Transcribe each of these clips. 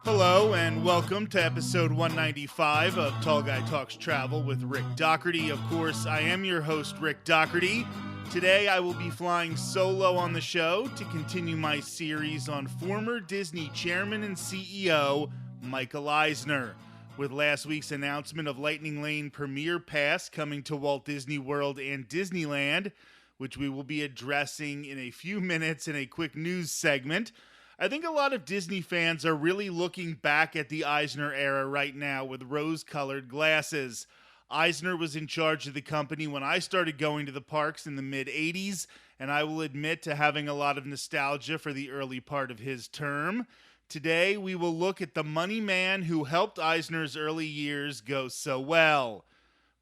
Hello and welcome to episode 195 of Tall Guy Talks Travel with Rick Doherty. Of course, I am your host, Rick Doherty. Today I will be flying solo on the show to continue my series on former Disney chairman and CEO Michael Eisner, with last week's announcement of Lightning Lane Premier Pass coming to Walt Disney World and Disneyland, which we will be addressing in a few minutes in a quick news segment. I think a lot of Disney fans are really looking back at the Eisner era right now with rose-colored glasses. Eisner was in charge of the company when I started going to the parks in the mid-'80s, and I will admit to having a lot of nostalgia for the early part of his term. Today, we will look at the money man who helped Eisner's early years go so well.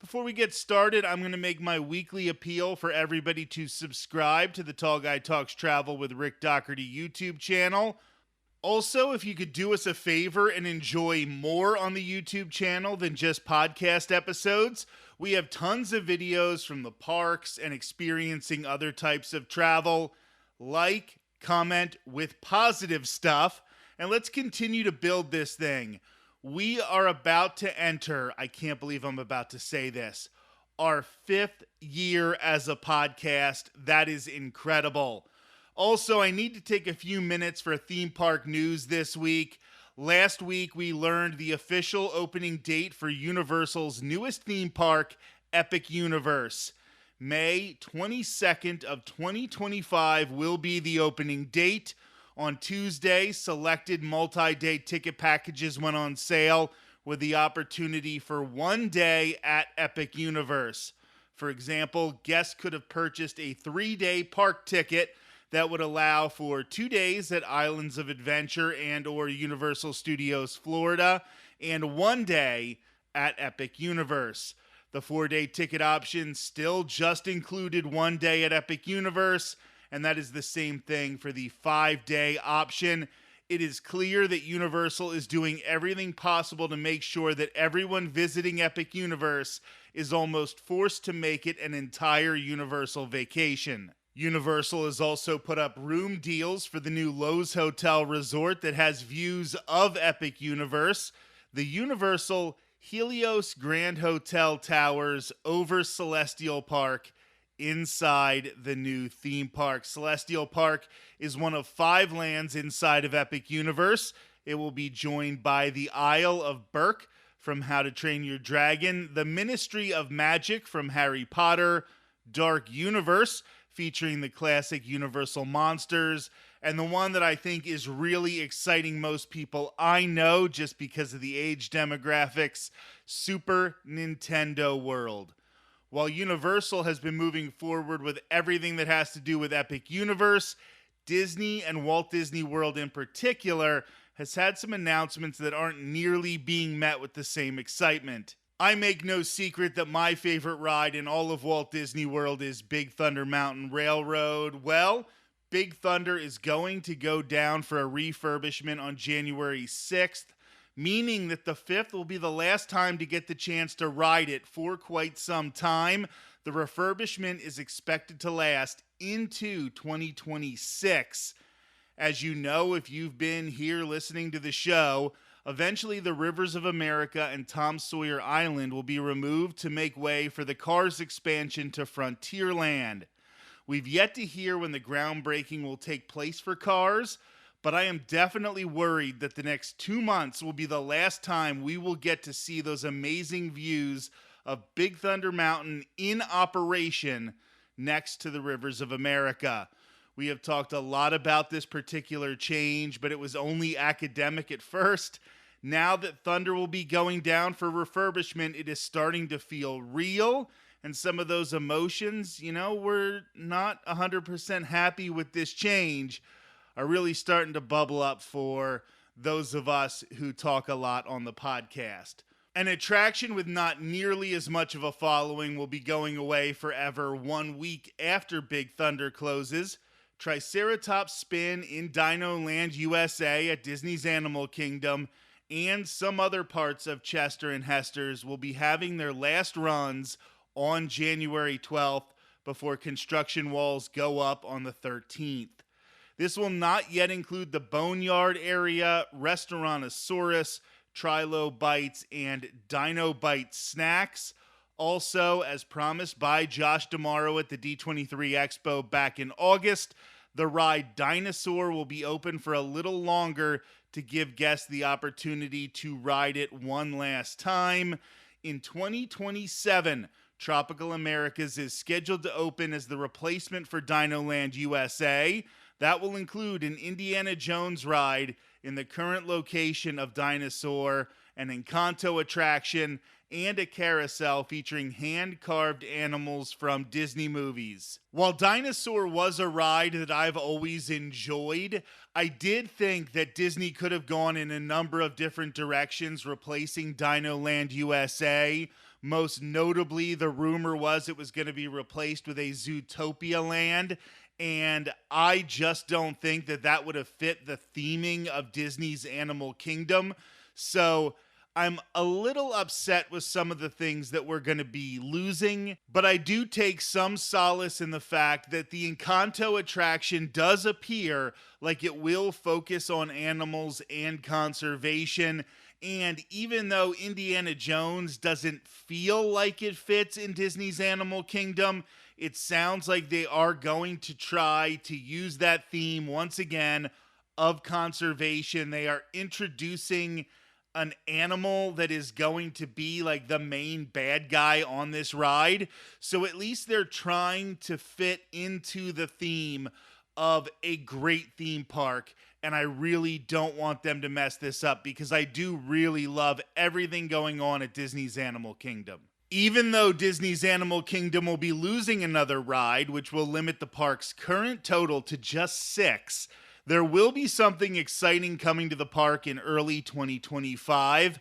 Before we get started, I'm going to make my weekly appeal for everybody to subscribe to the Tall Guy Talks Travel with Rick Doherty YouTube channel. Also, if you could do us a favor and enjoy more on the YouTube channel than just podcast episodes, we have tons of videos from the parks and experiencing other types of travel. Like, comment with positive stuff, and let's continue to build this thing. We are about to enter, I can't believe I'm about to say this, our 5th year as a podcast. That is incredible. Also, I need to take a few minutes for theme park news this week. Last week, we learned the official opening date for Universal's newest theme park, Epic Universe. May 22nd of 2025 will be the opening date. On Tuesday, selected multi-day ticket packages went on sale with the opportunity for one day at Epic Universe. For example, guests could have purchased a 3-day park ticket that would allow for 2 days at Islands of Adventure and or Universal Studios Florida and 1 day at Epic Universe. The 4-day ticket option still just included 1 day at Epic Universe, and that is the same thing for the 5-day option. It is clear that Universal is doing everything possible to make sure that everyone visiting Epic Universe is almost forced to make it an entire Universal vacation. Universal has also put up room deals for the new Loews Hotel Resort that has views of Epic Universe. The Universal Helios Grand Hotel towers over Celestial Park inside the new theme park. Celestial Park is one of 5 lands inside of Epic Universe. It will be joined by the Isle of Berk from How to Train Your Dragon, the Ministry of Magic from Harry Potter, Dark Universe featuring the classic Universal monsters, and the one that I think is really exciting most people I know just because of the age demographics, Super Nintendo World. While Universal has been moving forward with everything that has to do with Epic Universe, Disney and Walt Disney World in particular has had some announcements that aren't nearly being met with the same excitement. I make no secret that my favorite ride in all of Walt Disney World is Big Thunder Mountain Railroad. Well, Big Thunder is going to go down for a refurbishment on January 6th. Meaning that the 5th will be the last time to get the chance to ride it for quite some time. The refurbishment is expected to last into 2026. As you know, if you've been here listening to the show, eventually the Rivers of America and Tom Sawyer Island will be removed to make way for the Cars expansion to Frontierland. We've yet to hear when the groundbreaking will take place for Cars, but I am definitely worried that the next 2 months will be the last time we will get to see those amazing views of Big Thunder Mountain in operation next to the Rivers of America. We have talked a lot about this particular change, but it was only academic at first. Now that Thunder will be going down for refurbishment, it is starting to feel real. And some of those emotions, we're not 100% happy with this change, are really starting to bubble up for those of us who talk a lot on the podcast. An attraction with not nearly as much of a following will be going away forever 1 week after Big Thunder closes. Triceratops Spin in Dino Land, USA at Disney's Animal Kingdom and some other parts of Chester and Hester's will be having their last runs on January 12th before construction walls go up on the 13th. This will not yet include the Boneyard area, Restaurantosaurus, Trilobites, and Dinobite snacks. Also, as promised by Josh D'Amaro at the D23 Expo back in August, the ride Dinosaur will be open for a little longer to give guests the opportunity to ride it one last time. In 2027, Tropical Americas is scheduled to open as the replacement for Dinoland USA. That will include an Indiana Jones ride in the current location of Dinosaur, an Encanto attraction, and a carousel featuring hand-carved animals from Disney movies. While Dinosaur was a ride that I've always enjoyed, I did think that Disney could have gone in a number of different directions replacing Dinoland USA. Most notably, the rumor was it was going to be replaced with a Zootopia land, and I just don't think that that would have fit the theming of Disney's Animal Kingdom. So I'm a little upset with some of the things that we're going to be losing, but I do take some solace in the fact that the Encanto attraction does appear like it will focus on animals and conservation. And even though Indiana Jones doesn't feel like it fits in Disney's Animal Kingdom, it sounds like they are going to try to use that theme once again of conservation. They are introducing an animal that is going to be like the main bad guy on this ride. So at least they're trying to fit into the theme of a great theme park. And I really don't want them to mess this up because I do really love everything going on at Disney's Animal Kingdom. Even though Disney's Animal Kingdom will be losing another ride, which will limit the park's current total to just 6, there will be something exciting coming to the park in early 2025.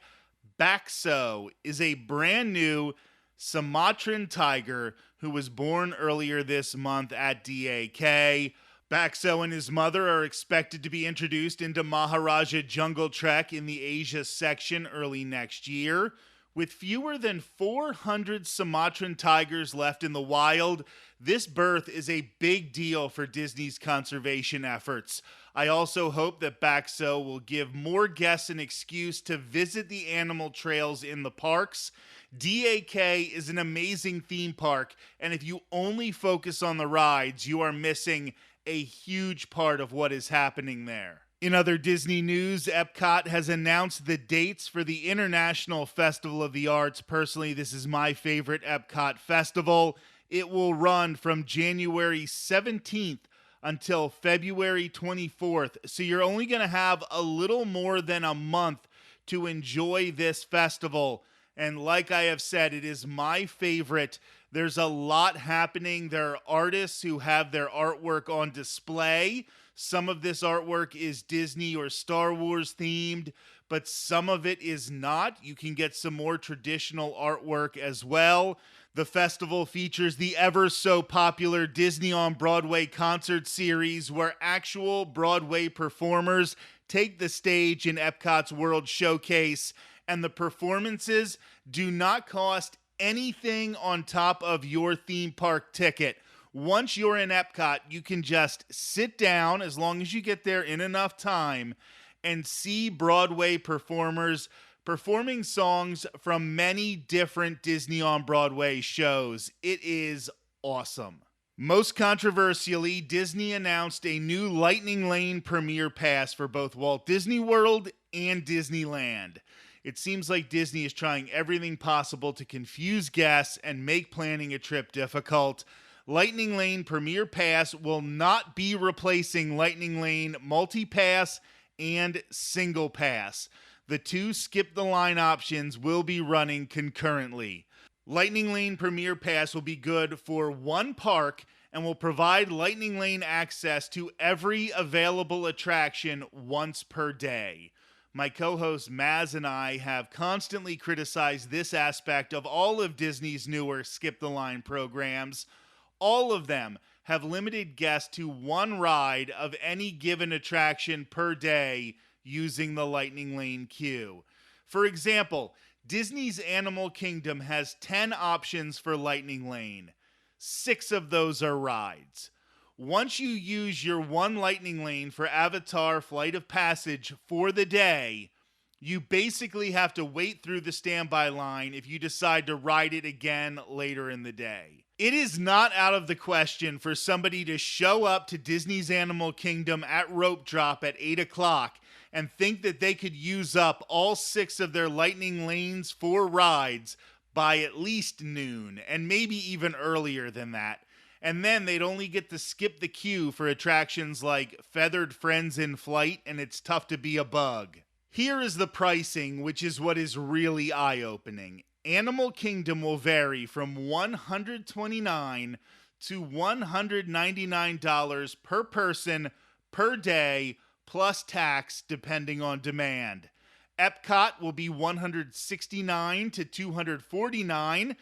Baxo is a brand new Sumatran tiger who was born earlier this month at DAK. Baxo and his mother are expected to be introduced into Maharaja Jungle Trek in the Asia section early next year. With fewer than 400 Sumatran tigers left in the wild, this birth is a big deal for Disney's conservation efforts. I also hope that Baxo will give more guests an excuse to visit the animal trails in the parks. DAK is an amazing theme park, and if you only focus on the rides, you are missing a huge part of what is happening there. In other Disney news, Epcot has announced the dates for the International Festival of the Arts. Personally, this is my favorite Epcot festival. It will run from January 17th until February 24th. So you're only going to have a little more than a month to enjoy this festival. And like I have said, it is my favorite. There's a lot happening. There are artists who have their artwork on display. Some of this artwork is Disney or Star Wars themed, but some of it is not. You can get some more traditional artwork as well. The festival features the ever so popular Disney on Broadway concert series, where actual Broadway performers take the stage in Epcot's World Showcase, and the performances do not cost anything on top of your theme park ticket. Once you're in Epcot, you can just sit down, as long as you get there in enough time, and see Broadway performers performing songs from many different Disney on Broadway shows. It is awesome. Most controversially, Disney announced a new Lightning Lane Premier Pass for both Walt Disney World and Disneyland. It seems like Disney is trying everything possible to confuse guests and make planning a trip difficult. Lightning Lane Premier Pass will not be replacing Lightning Lane Multi-Pass and Single Pass. The two skip-the-line options will be running concurrently. Lightning Lane Premier Pass will be good for one park and will provide Lightning Lane access to every available attraction once per day. My co-host Maz and I have constantly criticized this aspect of all of Disney's newer skip-the-line programs. All of them have limited guests to one ride of any given attraction per day using the Lightning Lane queue. For example, Disney's Animal Kingdom has 10 options for Lightning Lane. 6 of those are rides. Once you use your one lightning lane for Avatar Flight of Passage for the day, you basically have to wait through the standby line if you decide to ride it again later in the day. It is not out of the question for somebody to show up to Disney's Animal Kingdom at rope drop at 8 o'clock and think that they could use up all 6 of their lightning lanes for rides by at least noon, and maybe even earlier than that. And then they'd only get to skip the queue for attractions like Feathered Friends in Flight and It's Tough to Be a Bug. Here is the pricing, which is what is really eye-opening. Animal Kingdom will vary from $129 to $199 per person per day, plus tax depending on demand. Epcot will be $169 to $249.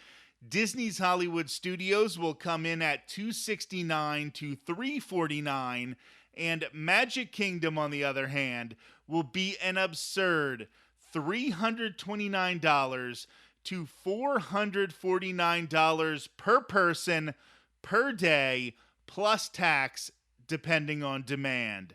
Disney's Hollywood Studios will come in at $269 to $349, and Magic Kingdom, on the other hand, will be an absurd $329 to $449 per person per day, plus tax depending on demand.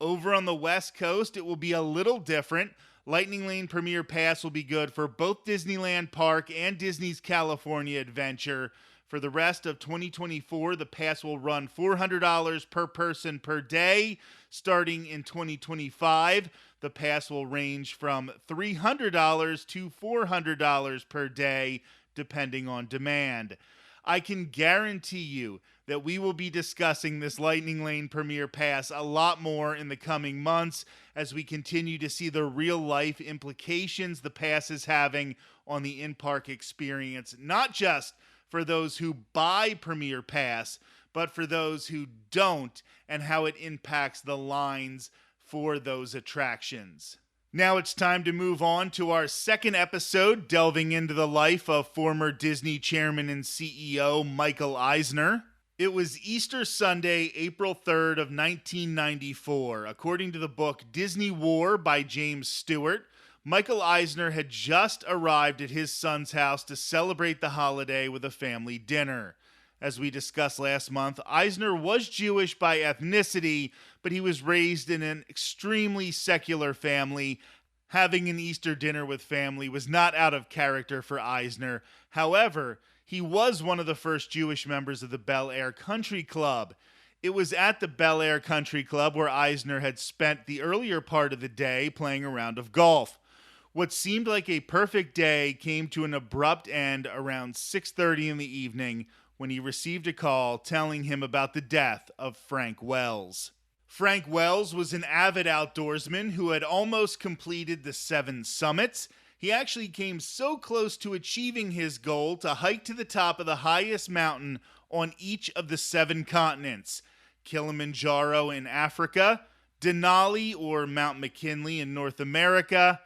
Over on the West Coast, it will be a little different. Lightning Lane Premier Pass will be good for both Disneyland Park and Disney's California Adventure. For the rest of 2024, the pass will run $400 per person per day. Starting in 2025, the pass will range from $300 to $400 per day, depending on demand. I can guarantee you that we will be discussing this Lightning Lane Premier Pass a lot more in the coming months as we continue to see the real-life implications the pass is having on the in-park experience, not just for those who buy Premier Pass, but for those who don't, and how it impacts the lines for those attractions. Now it's time to move on to our second episode, delving into the life of former Disney chairman and CEO Michael Eisner. It was Easter Sunday, April 3rd of 1994. According to the book Disney War by James Stewart, Michael Eisner had just arrived at his son's house to celebrate the holiday with a family dinner. As we discussed last month, Eisner was Jewish by ethnicity, but he was raised in an extremely secular family. Having an Easter dinner with family was not out of character for Eisner. However, he was one of the first Jewish members of the Bel Air Country Club. It was at the Bel Air Country Club where Eisner had spent the earlier part of the day playing a round of golf. What seemed like a perfect day came to an abrupt end around 6:30 in the evening when he received a call telling him about the death of Frank Wells. Frank Wells was an avid outdoorsman who had almost completed the 7 summits. He actually came so close to achieving his goal to hike to the top of the highest mountain on each of the 7 continents: Kilimanjaro in Africa, Denali or Mount McKinley in North America,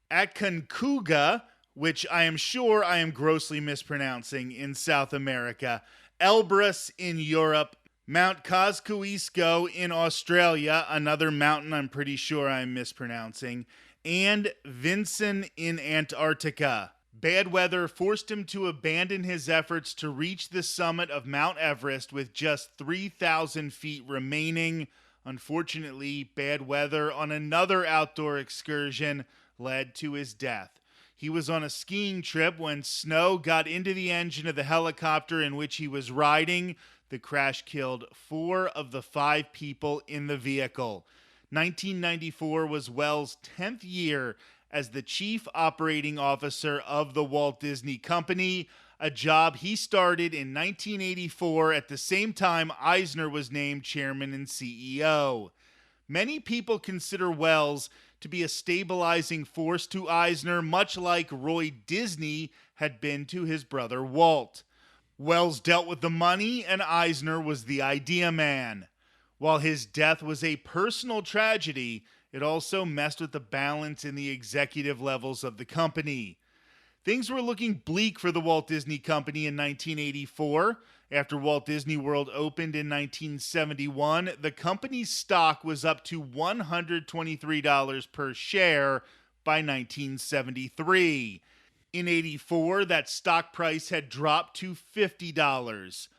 Aconcagua, which I am sure I am grossly mispronouncing, in South America, Elbrus in Europe, Mount Kosciuszko in Australia, another mountain I'm pretty sure I'm mispronouncing, and Vinson in Antarctica. Bad weather forced him to abandon his efforts to reach the summit of Mount Everest with just 3,000 feet remaining. Unfortunately, bad weather on another outdoor excursion led to his death. He was on a skiing trip when snow got into the engine of the helicopter in which he was riding. The crash killed 4 of the 5 people in the vehicle. 1994 was Wells' 10th year as the chief operating officer of the Walt Disney Company, a job he started in 1984 at the same time Eisner was named chairman and CEO. Many people consider Wells to be a stabilizing force to Eisner, much like Roy Disney had been to his brother Walt. Wells dealt with the money, and Eisner was the idea man. While his death was a personal tragedy, it also messed with the balance in the executive levels of the company. Things were looking bleak for the Walt Disney Company in 1984. After Walt Disney World opened in 1971, the company's stock was up to $123 per share by 1973. In '84, that stock price had dropped to $50.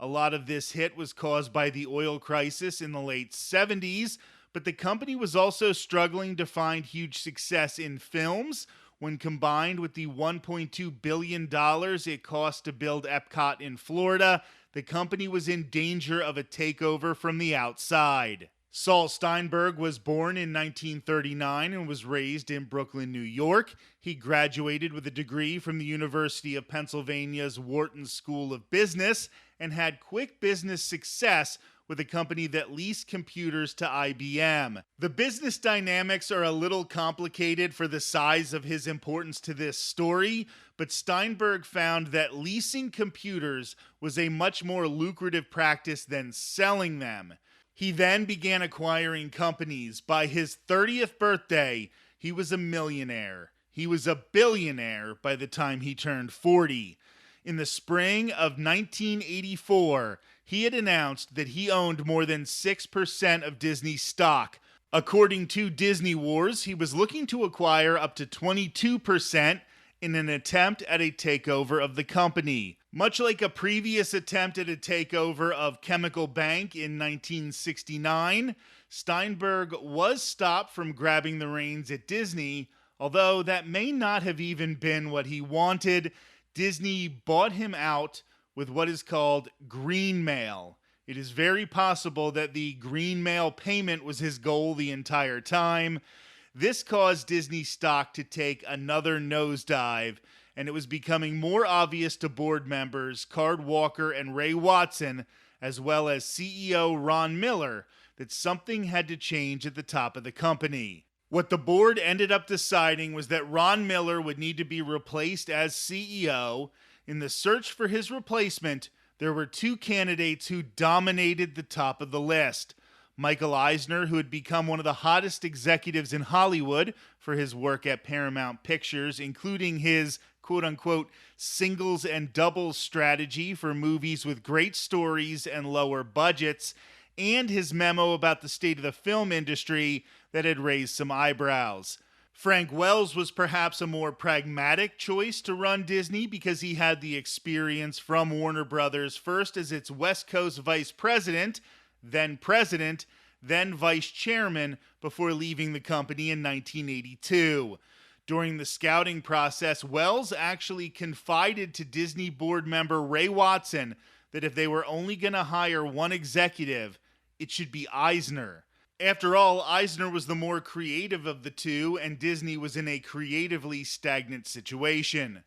A lot of this hit was caused by the oil crisis in the late 70s, but the company was also struggling to find huge success in films. When combined with the $1.2 billion it cost to build Epcot in Florida, the company was in danger of a takeover from the outside. Saul Steinberg was born in 1939 and was raised in Brooklyn, New York. He graduated with a degree from the University of Pennsylvania's Wharton School of Business and had quick business success with a company that leased computers to IBM. The business dynamics are a little complicated for the size of his importance to this story, but Steinberg found that leasing computers was a much more lucrative practice than selling them. He then began acquiring companies. By his 30th birthday, he was a millionaire. He was a billionaire by the time he turned 40. In the spring of 1984, he had announced that he owned more than 6% of Disney stock. According to Disney Wars, he was looking to acquire up to 22% in an attempt at a takeover of the company. Much like a previous attempt at a takeover of Chemical Bank in 1969, Steinberg was stopped from grabbing the reins at Disney, although that may not have even been what he wanted. Disney bought him out with what is called green mail. It is very possible that the green mail payment was his goal the entire time. This caused Disney stock to take another nosedive, and it was becoming more obvious to board members Card Walker and Ray Watson, as well as CEO Ron Miller, that something had to change at the top of the company. What the board ended up deciding was that Ron Miller would need to be replaced as CEO. In the search for his replacement, there were two candidates who dominated the top of the list. Michael Eisner, who had become one of the hottest executives in Hollywood for his work at Paramount Pictures, including his quote-unquote singles and doubles strategy for movies with great stories and lower budgets, and his memo about the state of the film industry that had raised some eyebrows. Frank Wells was perhaps a more pragmatic choice to run Disney because he had the experience from Warner Brothers, first as its West Coast vice president, then vice chairman, before leaving the company in 1982. During the scouting process, Wells actually confided to Disney board member Ray Watson that if they were only going to hire one executive, it should be Eisner. After all, Eisner was the more creative of the two, and Disney was in a creatively stagnant situation.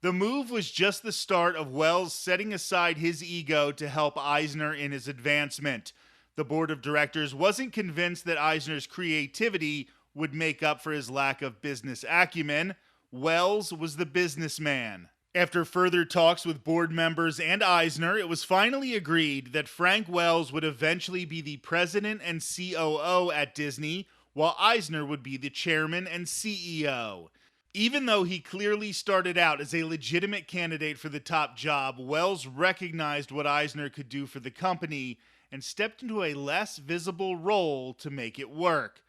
The move was just the start of Wells setting aside his ego to help Eisner in his advancement. The board of directors wasn't convinced that Eisner's creativity would make up for his lack of business acumen. Wells was the businessman. After further talks with board members and Eisner, it was finally agreed that Frank Wells would eventually be the president and COO at Disney, while Eisner would be the chairman and CEO. Even though he clearly started out as a legitimate candidate for the top job, Wells recognized what Eisner could do for the company and stepped into a less visible role to make it work.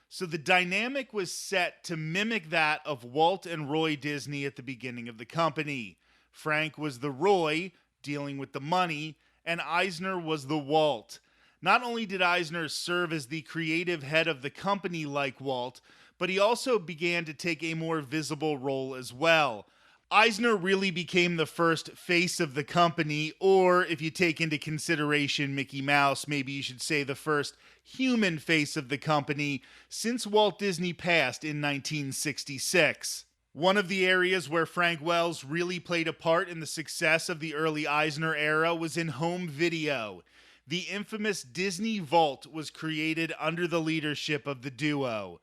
So the dynamic was set to mimic that of Walt and Roy Disney at the beginning of the company. Frank was the Roy, dealing with the money, and Eisner was the Walt. Not only did Eisner serve as the creative head of the company like Walt, but he also began to take a more visible role as well. Eisner really became the first face of the company, or if you take into consideration Mickey Mouse, maybe you should say the first human face of the company since Walt Disney passed in 1966. One of the areas where Frank Wells really played a part in the success of the early Eisner era was in home video. The infamous Disney Vault was created under the leadership of the duo.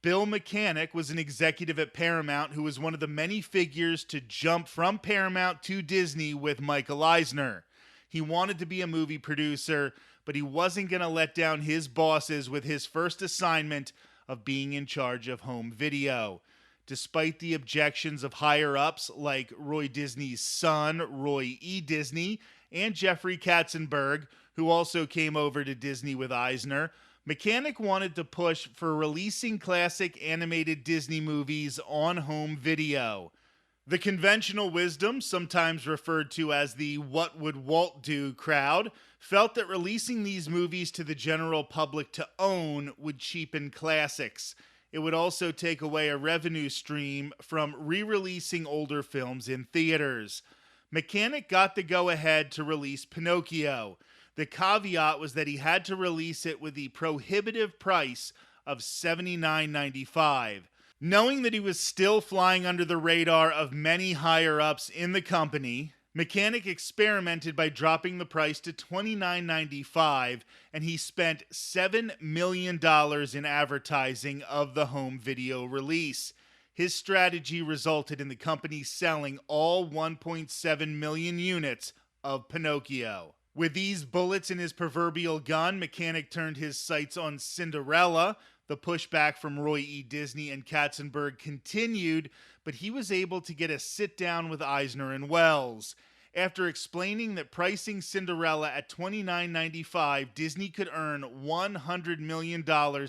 Bill Mechanic was an executive at Paramount who was one of the many figures to jump from Paramount to Disney with Michael Eisner. He wanted to be a movie producer, but he wasn't going to let down his bosses with his first assignment of being in charge of home video. Despite the objections of higher-ups like Roy Disney's son, Roy E. Disney, and Jeffrey Katzenberg, who also came over to Disney with Eisner, Mechanic wanted to push for releasing classic animated Disney movies on home video. The conventional wisdom, sometimes referred to as the "what would Walt do" crowd, felt that releasing these movies to the general public to own would cheapen classics. It would also take away a revenue stream from re-releasing older films in theaters. Mechanic got the go-ahead to release Pinocchio. The caveat was that he had to release it with the prohibitive price of $79.95. Knowing that he was still flying under the radar of many higher-ups in the company, Mechanic experimented by dropping the price to $29.95, and he spent $7 million in advertising of the home video release. His strategy resulted in the company selling all 1.7 million units of Pinocchio. With these bullets in his proverbial gun, Mechanic turned his sights on Cinderella. The pushback from Roy E. Disney and Katzenberg continued, but he was able to get a sit-down with Eisner and Wells. After explaining that pricing Cinderella at $29.95, Disney could earn $100 million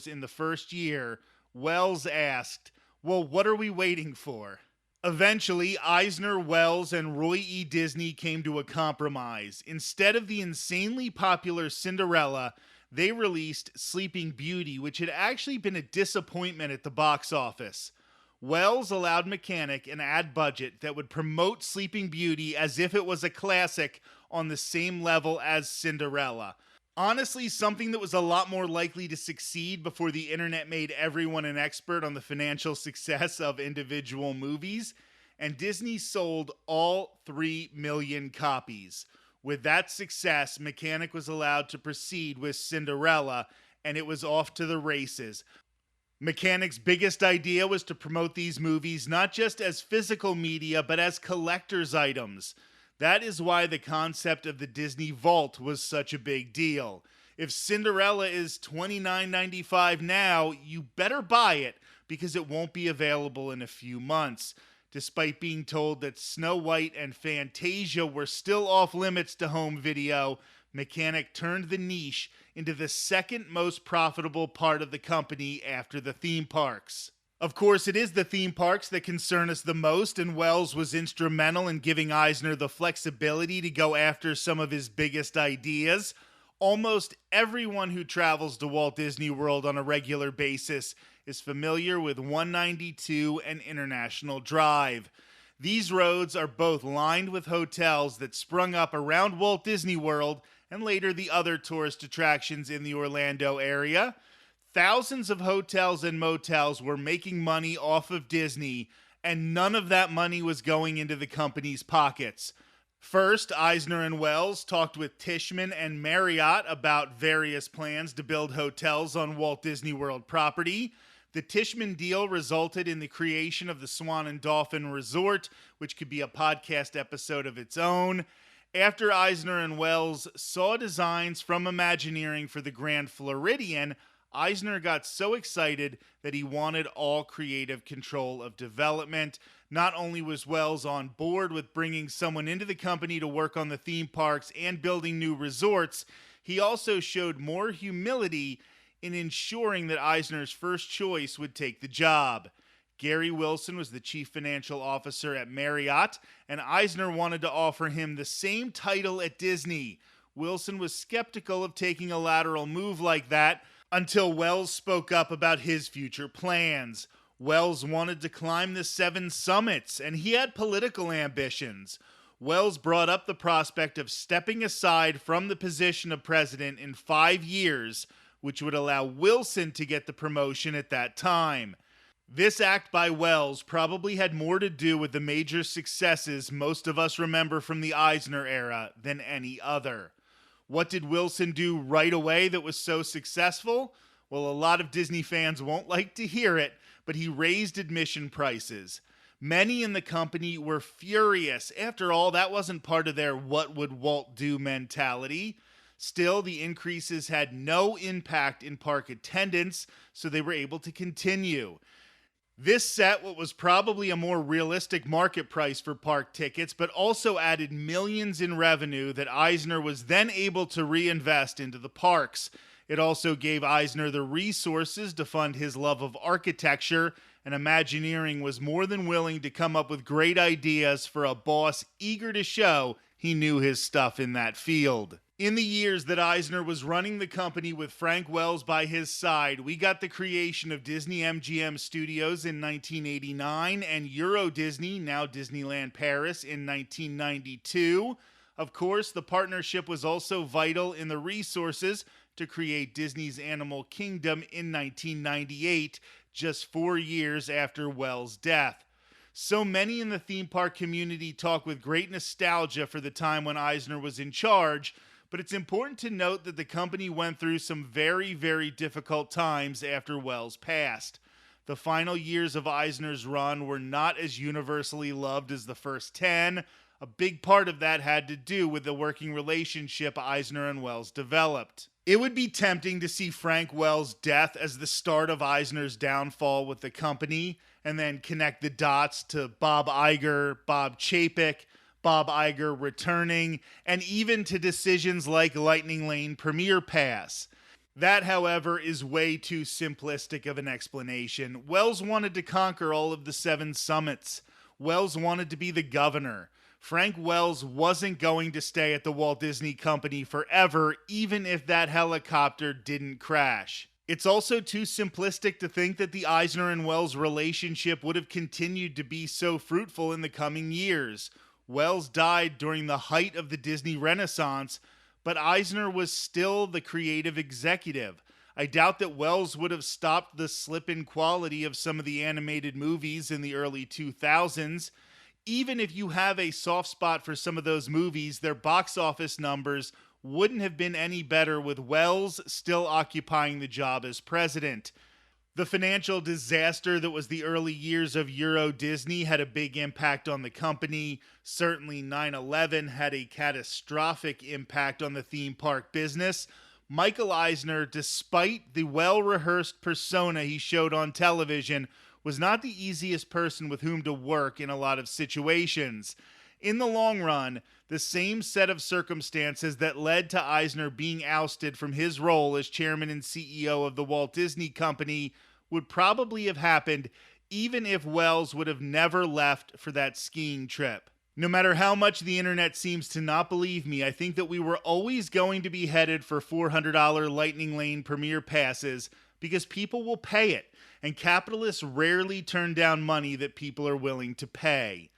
in the first year, Wells asked, "Well, what are we waiting for?" Eventually, Eisner, Wells, and Roy E. Disney came to a compromise. Instead of the insanely popular Cinderella, they released Sleeping Beauty, which had actually been a disappointment at the box office. Wells allowed Mechanic an ad budget that would promote Sleeping Beauty as if it was a classic on the same level as Cinderella. Honestly, something that was a lot more likely to succeed before the internet made everyone an expert on the financial success of individual movies, and Disney sold all 3 million copies. With that success, Mechanic was allowed to proceed with Cinderella, and it was off to the races. Mechanic's biggest idea was to promote these movies not just as physical media, but as collector's items. That is why the concept of the Disney Vault was such a big deal. If Cinderella is $29.95 now, you better buy it, because it won't be available in a few months. Despite being told that Snow White and Fantasia were still off limits to home video, Mechanic turned the niche into the second most profitable part of the company after the theme parks. Of course, it is the theme parks that concern us the most, and Wells was instrumental in giving Eisner the flexibility to go after some of his biggest ideas. Almost everyone who travels to Walt Disney World on a regular basis is familiar with 192 and International Drive. These roads are both lined with hotels that sprung up around Walt Disney World and later the other tourist attractions in the Orlando area. Thousands of hotels and motels were making money off of Disney, and none of that money was going into the company's pockets. First, Eisner and Wells talked with Tishman and Marriott about various plans to build hotels on Walt Disney World property. The Tishman deal resulted in the creation of the Swan and Dolphin Resort, which could be a podcast episode of its own. After Eisner and Wells saw designs from Imagineering for the Grand Floridian, Eisner got so excited that he wanted all creative control of development. Not only was Wells on board with bringing someone into the company to work on the theme parks and building new resorts, he also showed more humility in ensuring that Eisner's first choice would take the job. Gary Wilson was the chief financial officer at Marriott, and Eisner wanted to offer him the same title at Disney. Wilson was skeptical of taking a lateral move like that until Wells spoke up about his future plans. Wells wanted to climb the 7 summits, and he had political ambitions. Wells brought up the prospect of stepping aside from the position of president in 5 years, which would allow Wilson to get the promotion at that time. This act by Wells probably had more to do with the major successes most of us remember from the Eisner era than any other. What did Wilson do right away that was so successful? Well, a lot of Disney fans won't like to hear it, but he raised admission prices. Many in the company were furious. After all, that wasn't part of their "what would Walt do" mentality. Still, the increases had no impact in park attendance, so they were able to continue. This set what was probably a more realistic market price for park tickets, but also added millions in revenue that Eisner was then able to reinvest into the parks. It also gave Eisner the resources to fund his love of architecture and Imagineering was more than willing to come up with great ideas for a boss eager to show he knew his stuff in that field. In the years that Eisner was running the company with Frank Wells by his side, we got the creation of Disney MGM Studios in 1989 and Euro Disney, now Disneyland Paris, in 1992. Of course, the partnership was also vital in the resources to create Disney's Animal Kingdom in 1998, just 4 years after Wells' death. So many in the theme park community talk with great nostalgia for the time when Eisner was in charge, but it's important to note that the company went through some very, very difficult times after Wells passed. The final years of Eisner's run were not as universally loved as the first 10. A big part of that had to do with the working relationship Eisner and Wells developed. It would be tempting to see Frank Wells' death as the start of Eisner's downfall with the company, and then connect the dots to Bob Iger, Bob Chapek, Bob Iger returning, and even to decisions like Lightning Lane Premier Pass. That, however, is way too simplistic of an explanation. Wells wanted to conquer all of the 7 summits. Wells wanted to be the governor. Frank Wells wasn't going to stay at the Walt Disney Company forever, even if that helicopter didn't crash. It's also too simplistic to think that the Eisner and Wells relationship would have continued to be so fruitful in the coming years. Wells died during the height of the Disney Renaissance, but Eisner was still the creative executive. I doubt that Wells would have stopped the slip in quality of some of the animated movies in the early 2000s. Even if you have a soft spot for some of those movies, their box office numbers wouldn't have been any better with Wells still occupying the job as president. The financial disaster that was the early years of Euro Disney had a big impact on the company. Certainly 9/11 had a catastrophic impact on the theme park business. Michael Eisner, despite the well-rehearsed persona he showed on television, was not the easiest person with whom to work in a lot of situations. In the long run, the same set of circumstances that led to Eisner being ousted from his role as chairman and CEO of the Walt Disney Company would probably have happened even if Wells would have never left for that skiing trip. No matter how much the internet seems to not believe me, I think that we were always going to be headed for $400 Lightning Lane Premier Passes because people will pay it, and capitalists rarely turn down money that people are willing to pay.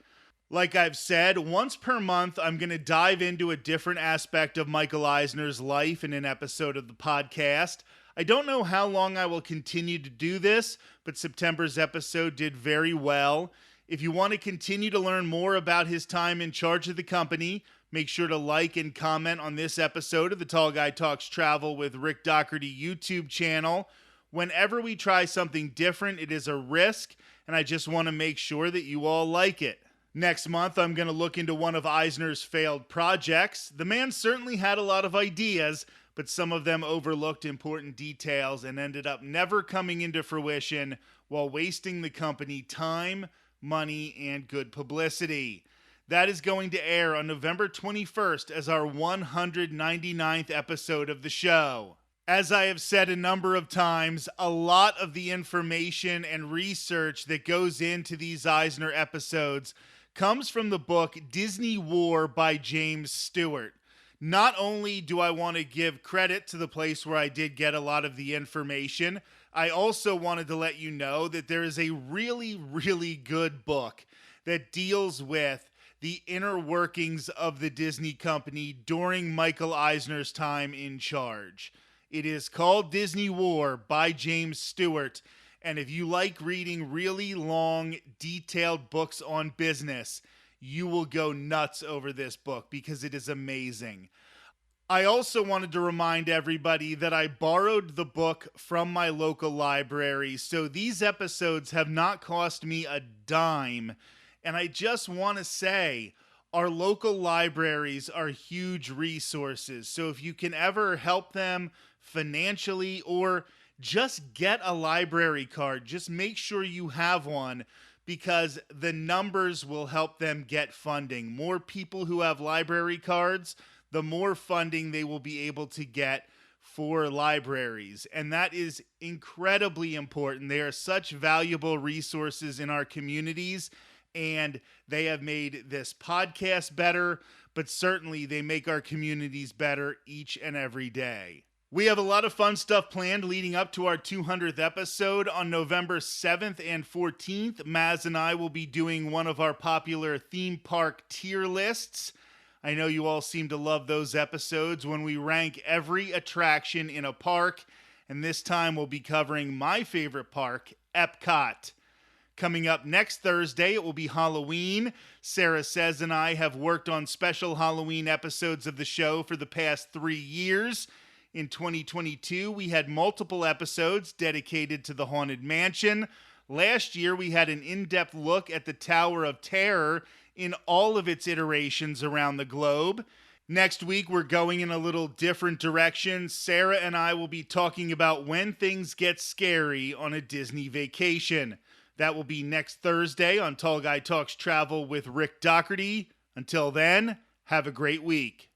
Like I've said, once per month, I'm going to dive into a different aspect of Michael Eisner's life in an episode of the podcast. I don't know how long I will continue to do this, but September's episode did very well. If you want to continue to learn more about his time in charge of the company, make sure to like and comment on this episode of the Tall Guy Talks Travel with Rick Doherty YouTube channel. Whenever we try something different, it is a risk, and I just want to make sure that you all like it. Next month, I'm going to look into one of Eisner's failed projects. The man certainly had a lot of ideas, but some of them overlooked important details and ended up never coming into fruition while wasting the company time, money, and good publicity. That is going to air on November 21st as our 199th episode of the show. As I have said a number of times, a lot of the information and research that goes into these Eisner episodes comes from the book Disney War by James Stewart. Not only do I want to give credit to the place where I did get a lot of the information, I also wanted to let you know that there is a really, really good book that deals with the inner workings of the Disney company during Michael Eisner's time in charge. It is called Disney War by James Stewart, and if you like reading really long, detailed books on business, you will go nuts over this book because it is amazing. I also wanted to remind everybody that I borrowed the book from my local library, so these episodes have not cost me a dime, and I just want to say, our local libraries are huge resources, so if you can ever help them financially or just get a library card, just make sure you have one because the numbers will help them get funding. More people who have library cards, the more funding they will be able to get for libraries, and that is incredibly important. They are such valuable resources in our communities, and they have made this podcast better, but certainly they make our communities better each and every day. We have a lot of fun stuff planned leading up to our 200th episode on November 7th and 14th. Maz and I will be doing one of our popular theme park tier lists. I know you all seem to love those episodes when we rank every attraction in a park, and this time we'll be covering my favorite park, Epcot. Coming up next Thursday, it will be Halloween. Sarah Says and I have worked on special Halloween episodes of the show for the past 3 years. In 2022, we had multiple episodes dedicated to the Haunted Mansion. Last year, we had an in-depth look at the Tower of Terror in all of its iterations around the globe. Next week, we're going in a little different direction. Sarah and I will be talking about when things get scary on a Disney vacation. That will be next Thursday on Tall Guy Talks Travel with Rick Doherty. Until then, have a great week.